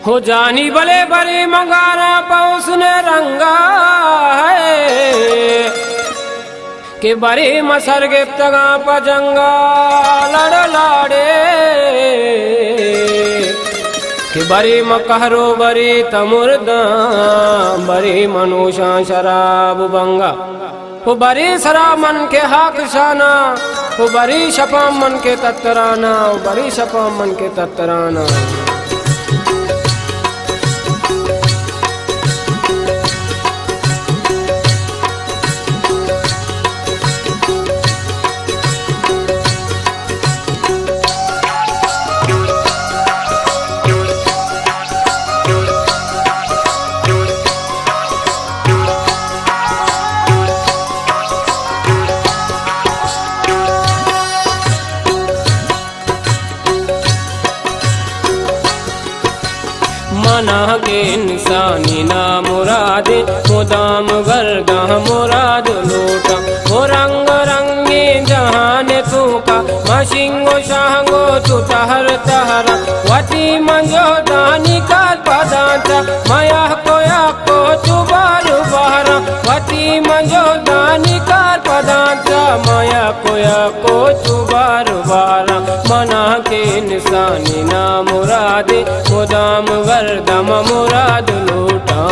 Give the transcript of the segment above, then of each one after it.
हो जानी भले भरी मंगारा उसने रंगा है कि बरी मसरगे तगा पजंगा लड़ लाड़े कि बरी मकहरो बरी तमुर्दा बरी मनुषा शराब बंगा वो बरी सरा मन के हाक शाना वो बरी शपा मन के तत्तराना वो बरी शपा मन के तत्तराना। मना के इंसानी ना मुरादे मुदाम गर्दा मुराद लूटा वो रंग रंगे जहान तूका मशिंगो शांगो चुटहर तहरा वती मंजो दानी का पदांचा माया को चुबार बहरा वती मंजो दानी का पदांचा माया को चुबार बहरा। मना के इंसानी ना मुरादे मुदाम गर्दम मुराद लूटा।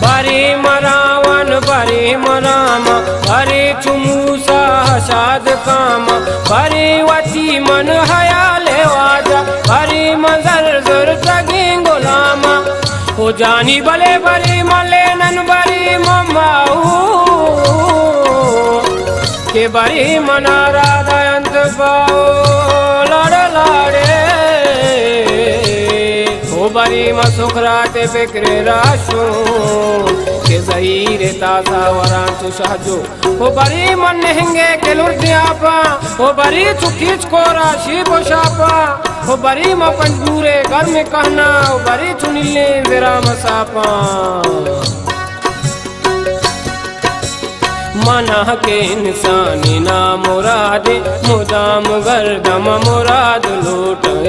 बरे मरावन बरे मरामा बरे चुमूसा हसाद कामा बरे वती मन हयाले वाजा बरे मजर जुर तगी गुलामा हो जानी भले बरे मले नन बरे ममाऊ के बरे मनारा दयंत पाओ लड़ लाड़े बरी मसुखराते फिक्रे राशो के जहीरे तासा वरांचु शाजो हो बरी मन नहंगे के लुर्दियापा हो बरी चुकीच को राशि पोशापा हो बरी म पंजूरे घर में कहना हो बरी चुनिले जरा मसापा। मना के इंसानी ना मुरादे मुदाम गर्दम मुराद लूटे।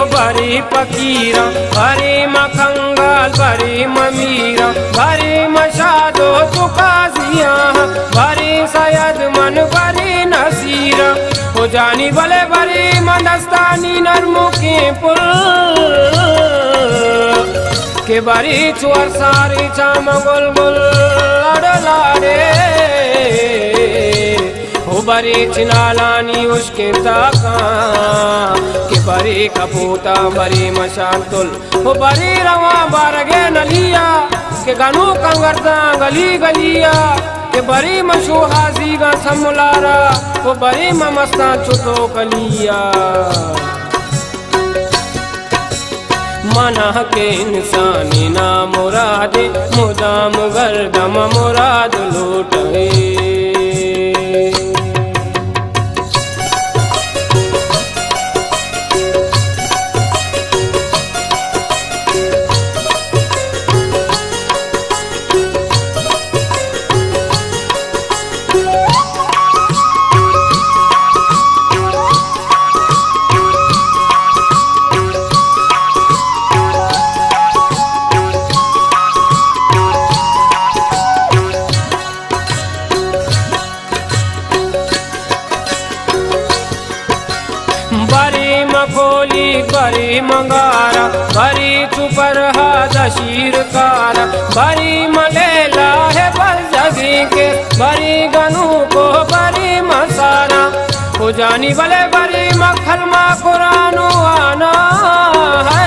बरी फकीरा बरी मखंगाल बरी ममीरा बरी मशादो तुकाजिया बरी सैयद मन बरी नसीरा हो जानी भले बरी मंदस्तानी नरमो के पुल के बरी चुअर सारी चाम गुल गुल लड़ लाड़े हो बरी चिनालानी उसके ताका के बरी कपूता बरी मशातुल हो बरी रवा बारगे नलिया के गनु कंगरदा गली गलिया के बरी मशू हाजीगा समुलारा हो बरी ममस्ता चुतो कलिया। मना के इंसानी ना मुरादे मुदाम गर्दम मुराद लूटे। मंगारा भरी चुपर हा दशीर कार भरी मलेला है बल जगी के भरी गनु को भरी मसारा हो जानी भले भरी मखल मा कुरानो आना है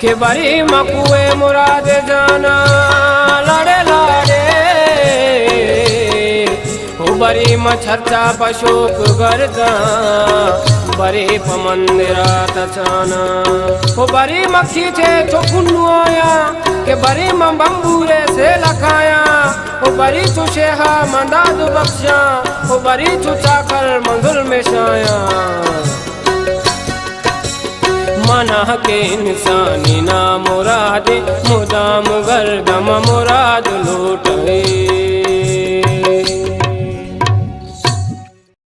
के भरी मकुए मुराद जाना लड़े लाड़े हो भरी मछरचा पशोक गर्दा बरे मंदिरा तचाना हो बरी मक्खी थे चोकुन्नु आया के बरी बंबूरे से लखाया हो बरी चुशेहा मंदाद बख्शा हो बरी चुचा कर मंजुल में शाया मना के इंसानी ना मुरादे मुदाम गर्दम मुराद लूटे